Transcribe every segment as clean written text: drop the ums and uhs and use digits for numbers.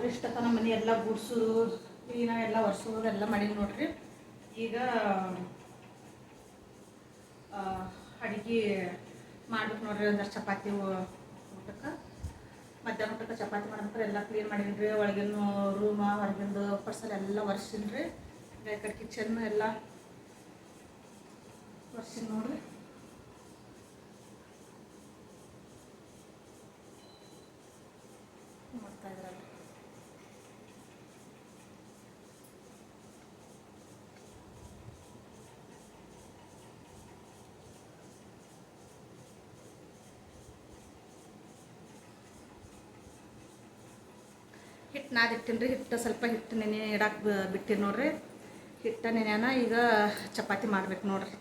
ನೋಡ್ರಿ ಇಷ್ಟತನ ಮನೆ ಎಲ್ಲ ಗುಡ್ಸೋದು ಕ್ಲೀನಾಗಿ ಎಲ್ಲ ಒರೆಸೋದು ಎಲ್ಲ ಮಾಡೀನಿ ನೋಡ್ರಿ. ಈಗ ಅಡುಗೆ ಮಾಡ್ಬೇಕು ನೋಡ್ರಿ. ಒಂದಷ್ಟು ಚಪಾತಿ ಊಟಕ್ಕೆ ಮಧ್ಯಾಹ್ನ ಊಟಕ್ಕೆ ಚಪಾತಿ ಮಾಡ್ಬೇಕು. ಎಲ್ಲ ಕ್ಲೀನ್ ಮಾಡೀನಿ ರೀ. ಒಳಗಿನ ರೂಮ ಹೊರಗಿಂದು ಪರ್ಸಲ್ ಎಲ್ಲ ಒರೆಸೀನಿ ರೀ. ಈ ಕಡೆ ಕಿಚನ್ ಎಲ್ಲ ಒರೆಸೀನಿ ನೋಡ್ರಿ. ಮಾಡ್ತಾ ಇದ್ರಲ್ಲ ಹಿಟ್ಟು ನಾದಿಟ್ಟಿನಿ ರೀ. ಹಿಟ್ಟು ಸ್ವಲ್ಪ ಹಿಟ್ಟು ನೆನೆ ಇಡಕ್ಕೆ ಬಿಟ್ಟಿನಿ ನೋಡ್ರಿ. ಹಿಟ್ಟು ನೆನೆನ ಈಗ ಚಪಾತಿ ಮಾಡ್ಬೇಕು ನೋಡ್ರಿ.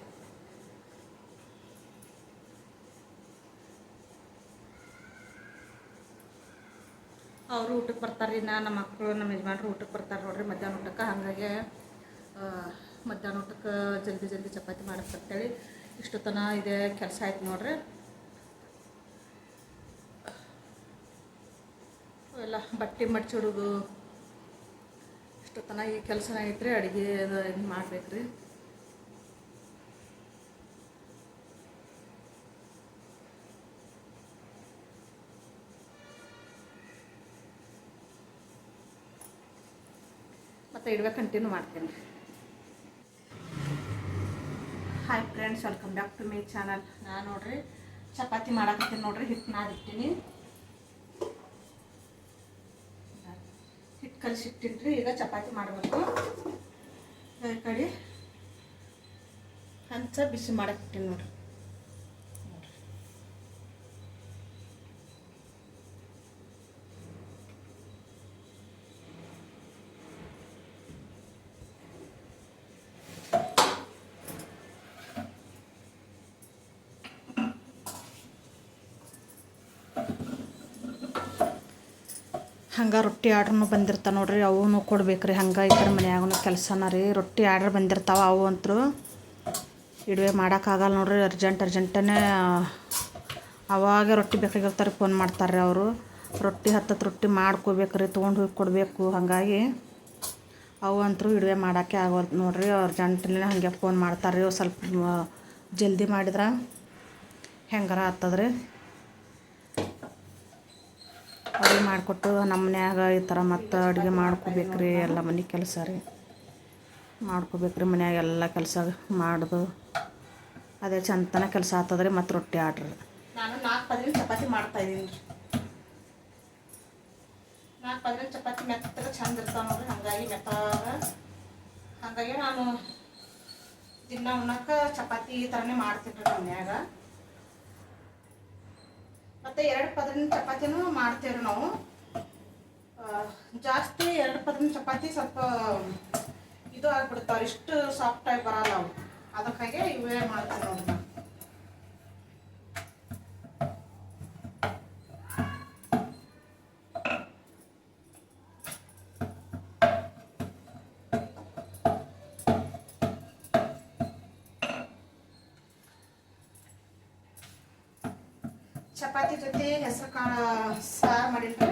ಅವರು ಊಟಕ್ಕೆ ಬರ್ತಾರೆ. ನಮ್ಮ ಮಕ್ಕಳು ನಮ್ಮ ಯಜಮಾನ್ರು ಊಟಕ್ಕೆ ಬರ್ತಾರೆ ನೋಡ್ರಿ ಮಧ್ಯಾಹ್ನ ಊಟಕ್ಕೆ. ಹಾಗಾಗಿ ಮಧ್ಯಾಹ್ನ ಊಟಕ್ಕೆ ಜಲ್ದಿ ಜಲ್ದಿ ಚಪಾತಿ ಮಾಡಕ್ಕಂತೇಳಿ ಇಷ್ಟು ತನ ಇದೆ ಕೆಲಸ ಆಯ್ತು ನೋಡ್ರಿ. ಎಲ್ಲ ಬಟ್ಟೆ ಮಡ್ಚಿಡೋದು ಇಷ್ಟು ತನ ಈ ಕೆಲಸ ಐತ್ರಿ. ಅಡುಗೆ ಹಿಂಗೆ ಮಾಡ್ಬೇಕ್ರಿ. ಮತ್ತು ಇಡ್ಬೇಕು ಕಂಟಿನ್ಯೂ ಮಾಡ್ತೀನಿ. Hi friends, welcome back to my channel. ನಾನು ನೋಡ್ರಿ ಚಪಾತಿ ಮಾಡಾಕತ್ತೀನಿ ನೋಡ್ರಿ. ಹಿಟ್ಟು ನಾದಿಟ್ಟಿನಿ, ಹಿಟ್ಟು ಕಲಿಸಿಟ್ಟಿನಿ ರೀ. ಈಗ ಚಪಾತಿ ಮಾಡಬೇಕು. ಈ ಕಡೆ ಹಂಚ ಬಿಸಿ ಮಾಡಾಕಿಟ್ಟಿನಿ ನೋಡ್ರಿ. ಹಂಗೆ ರೊಟ್ಟಿ ಆರ್ಡ್ರೂ ಬಂದಿರ್ತಾವೆ ನೋಡ್ರಿ. ಅವೂ ಕೊಡ್ಬೇಕು ರೀ. ಹಂಗೆ ಈ ಕಡೆ ಮನ್ಯಾಗೂ ಕೆಲಸನ ರೀ. ರೊಟ್ಟಿ ಆರ್ಡ್ರ್ ಬಂದಿರ್ತಾವೆ. ಅವು ಅಂತೂ ಇಡುವೆ ಮಾಡೋಕ್ಕಾಗಲ್ಲ ನೋಡ್ರಿ. ಅರ್ಜೆಂಟನೇ ಅವಾಗೆ ರೊಟ್ಟಿ ಬೇಕಾಗಿರ್ತಾರೆ. ಫೋನ್ ಮಾಡ್ತಾರೆ ಅವರು. ರೊಟ್ಟಿ 10 ರೊಟ್ಟಿ ಮಾಡ್ಕೋಬೇಕು ರೀ. ತೊಗೊಂಡು ಹೋಗಿ ಕೊಡಬೇಕು. ಹಾಗಾಗಿ ಅವು ಅಂತೂ ಇಡುವೆ ಮಾಡೋಕ್ಕೆ ಆಗೋದು ನೋಡ್ರಿ. ಅರ್ಜೆಂಟಲ್ಲೇ ಹಾಗೆ ಫೋನ್ ಮಾಡ್ತಾರೆ ರೀ. ಸ್ವಲ್ಪ ಜಲ್ದಿ ಮಾಡಿದ್ರೆ ಹೆಂಗಾರ ಆಗ್ತದ್ರಿ. ಅಡುಗೆ ಮಾಡಿಕೊಟ್ಟು ನಮ್ಮ ಮನ್ಯಾಗ ಈ ಥರ ಮತ್ತು ಅಡುಗೆ ಮಾಡ್ಕೋಬೇಕು ರೀ. ಎಲ್ಲ ಮನೆ ಕೆಲಸ ರೀ ಮಾಡ್ಕೋಬೇಕು ರೀ. ಮನ್ಯಾಗ ಎಲ್ಲ ಕೆಲಸ ಮಾಡೋದು ಅದೇ ಚಂತನ ಕೆಲಸ ಆಗ್ತದ್ರಿ. ಮತ್ತು ರೊಟ್ಟಿ ಆರ್ಡ್ರ್ ನಾನು 4 ಪದರಿನ ಚಪಾತಿ ಮಾಡ್ತಾಯಿದ್ದೀನಿ ರೀ. 4 ಪದರಿನ ಚಪಾತಿ ಮೆತ್ತಗೆ ಚಂದ ಇರ್ತಾವೆ ನೋಡ್ರಿ. ಹಾಗಾಗಿ ನಾನು ದಿನ ಉಣ್ಣಕ್ಕೆ ಚಪಾತಿ ಈ ಥರನೇ ಮಾಡ್ತೀನಿ ರೀ ಮನ್ಯಾಗ. ಮತ್ತು 2 ಪದರಿನ ಚಪಾತಿನೂ ಮಾಡ್ತೇವೆ ನಾವು. ಜಾಸ್ತಿ 2 ಪದರಿನ ಚಪಾತಿ ಸ್ವಲ್ಪ ಇದು ಆಗ್ಬಿಡ್ತಾವೆ. ಇಷ್ಟು ಸಾಫ್ಟಾಗಿ ಬರಲ್ಲ ಅವು. ಅದಕ್ಕಾಗಿ ಇವೇ ಮಾಡ್ತೀನಿ ನೋಡಿ ನಾನು. ಚಪಾತಿ ಜೊತೆ ಹೆಸರು ಕಾಳು ಸಾರು ಮಾಡಿನ್ರಿ.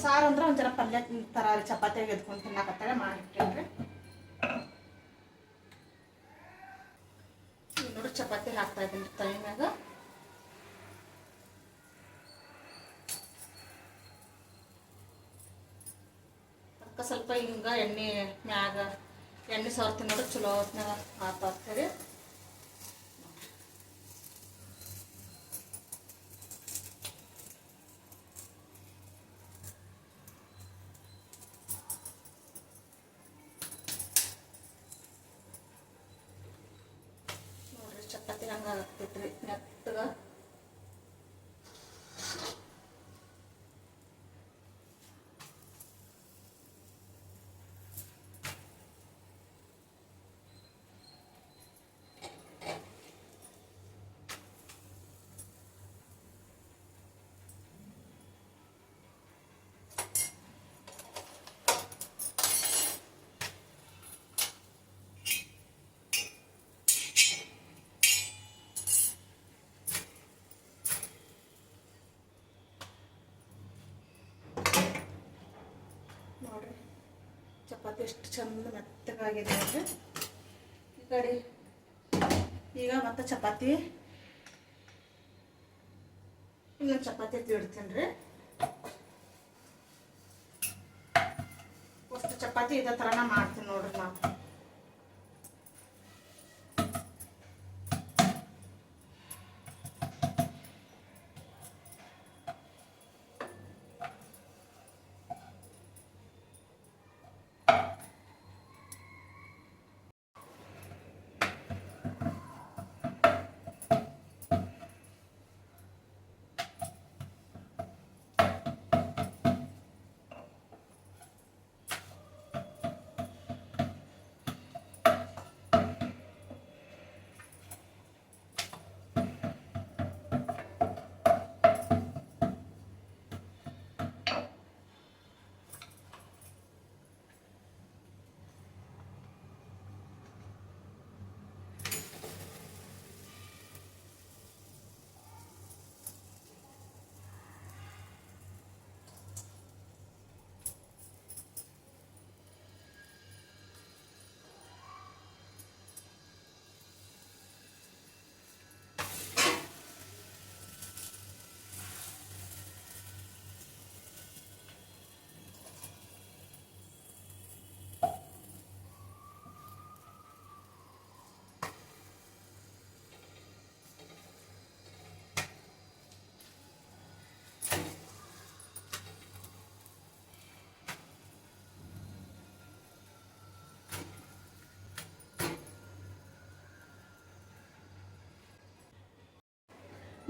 ಸಾರು ಅಂದ್ರೆ ಒಂಥರ ಪಲ್ಯ ಥರ ಚಪಾತಿಯಾಗಿ ಎದ್ಕೊಂಡು ತಿನ್ನಕತ್ತಾಗ ಮಾಡಿಟ್ಟೇನ್ರಿ. ನೋಡಿ ಚಪಾತಿ ಹಾಕ್ತಾ ಇದ್ದೀನಿ ತೈಮ್ಯಾಗ. ಅದಕ್ಕೆ ಸ್ವಲ್ಪ ಹಿಂಗೆ ಎಣ್ಣೆ ಮ್ಯಾಗ ಎಣ್ಣೆ ಸವರ್ತೀನಿ ನೋಡಿ. ಚಲೋ ಹೊತ್ನಾಗ ಹಾಕ್ತಾರೆ. ಚಪಾತಿ ಹಂಗೆ ಆಗ್ತೈತ್ರಿ ಮೆತ್ತಗೆ. ಚಪಾತಿ ಎಷ್ಟು ಚಂದ ಮೆತ್ತಗಾಗಿದೆ ನೋಡ್ರಿ. ಈ ಕಡೆ ಈಗ ಮತ್ತೆ ಚಪಾತಿ ಇಡ್ತೀನಿ ರೀ. ಅಷ್ಟು ಚಪಾತಿ ಇದೇ ಥರನ ಮಾಡ್ತೀನಿ ನೋಡ್ರಿ ನಾವು.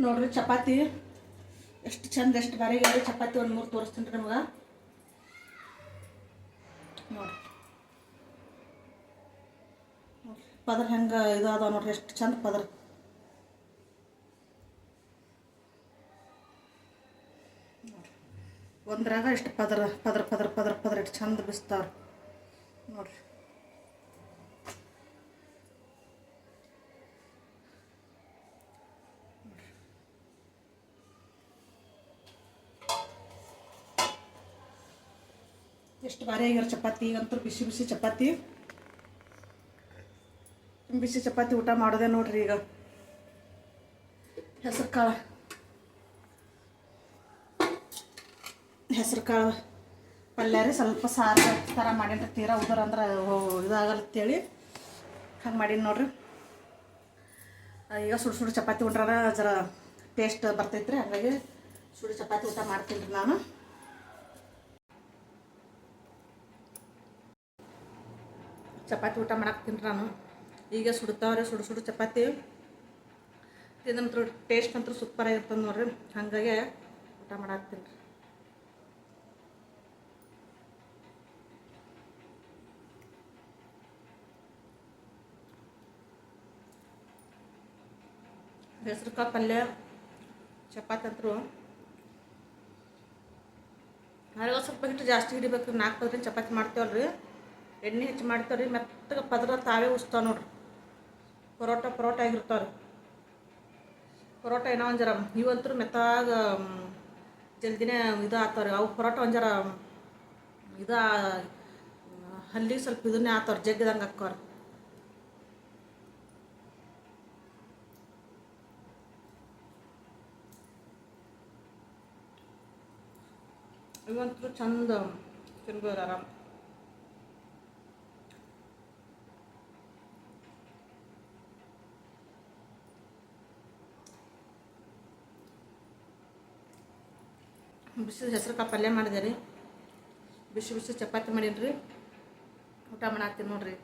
ನೋಡ್ರಿ ಚಪಾತಿ ಎಷ್ಟು ಚಂದ ಎಷ್ಟು ಬಾರಿಗೆ ಚಪಾತಿ ಒಂದು 3 ತೋರಿಸ್ತೀನಿ ರೀ ನಿಮ್ಗೆ. ನೋಡ್ರಿ ಪದರ್ ಹೆಂಗೆ ಇದು ಅದಾವ ನೋಡ್ರಿ, ಎಷ್ಟು ಚಂದ ಪದರ್. ಒಂದ್ರಾಗ ಎಷ್ಟು ಪದರ ಪದರ ಪದರ ಪದರ ಪದರ ಎಷ್ಟು ಚಂದ ಬಿಸ್ತಾವ್ರಿ ನೋಡ್ರಿ. ಎಷ್ಟು ಭಾರಿ ಆಗ್ಯಾರ ಚಪಾತಿ. ಈಗಂತೂ ಬಿಸಿ ಬಿಸಿ ಚಪಾತಿ ಊಟ ಮಾಡೋದೆ ನೋಡ್ರಿ. ಈಗ ಹೆಸರು ಕಾಳು ಪಲ್ಯ ರೀ, ಸ್ವಲ್ಪ ಸಾರು ಥರ ಮಾಡೀನಿ. ತೀರಾ ಉದರ ಅಂದ್ರೆ ಇದಾಗಲ್ಲತ್ತೇಳಿ ಹಂಗೆ ಮಾಡೀನಿ ನೋಡ್ರಿ. ಈಗ ಸುಡು ಚಪಾತಿ ಉಂಡ್ರ ಜರ ಟೇಸ್ಟ್ ಬರ್ತೈತ್ರಿ, ಹಾಗಾಗಿ ಸುಡು ಚಪಾತಿ ಊಟ ಮಾಡ್ತೀನಿ ರೀ ನಾನು. ಚಪಾತಿ ಊಟ ಮಾಡಾಕ್ತೀನಿ ನಾನು. ಈಗ ಸುಡ್ತಾವ್ರೆ ಸುಡು ಚಪಾತಿ. ಇದಂತೂ ಟೇಸ್ಟ್ ಅಂತೂ ಸೂಪರಾಗಿರ್ತದೆ ನೋಡ್ರಿ, ಹಾಗಾಗಿ ಊಟ ಮಾಡಾಕ್ತೀನಿ ರೀ. ಹೆಸರು ಕಾಳು ಪಲ್ಯ ಚಪಾತಿ ಅಂತೂ ಅದ್ರಾಗ ಸ್ವಲ್ಪ ಹಿಟ್ಟು ಜಾಸ್ತಿ ಹಿಡಿಬೇಕು. 4 ಪದರ ಚಪಾತಿ ಮಾಡ್ತೇವಲ್ರಿ, ಎಣ್ಣೆ ಹೆಚ್ಚು ಮಾಡ್ತೇವ್ರಿ, ಮೆತ್ತಗೆ ಪದರ ತಾವೇ ಉಸ್ತಾವ ನೋಡ್ರಿ. ಪರೋಟ ಆಗಿರ್ತಾವ್ರಿ. ಪರೋಟ ಏನೋ ಒಂದು ಜರ ಇವಂತೂ ಮೆತ್ತಾಗ ಜಲ್ದಿನೇ ಇದು ಆಗ್ತಾವ್ರಿ. ಅವು ಪರೋಟ ಒಂದು ಜರ ಇದು ಹಲ್ಲಿಗೆ ಸ್ವಲ್ಪ ಇದನ್ನೇ ಆಗ್ತಾವ್ರಿ, ಜಗ್ಗಿದಂಗೆ ಹಾಕ್ತಾವ್ರಿ. ಇವಂತೂ ಚಂದ ತಿನ್ಬೋದು ಆರಾಮ್. ಬಿಸಿ ಹೆಸರು ಕಾಳು ಪಲ್ಯ ಮಾಡಿದೆ ರೀ, ಬಿಸಿ ಚಪಾತಿ ಮಾಡೀನಿ ರೀ, ಊಟ ಮಾಡಾಕ್ತೀನಿ ನೋಡ್ರಿ.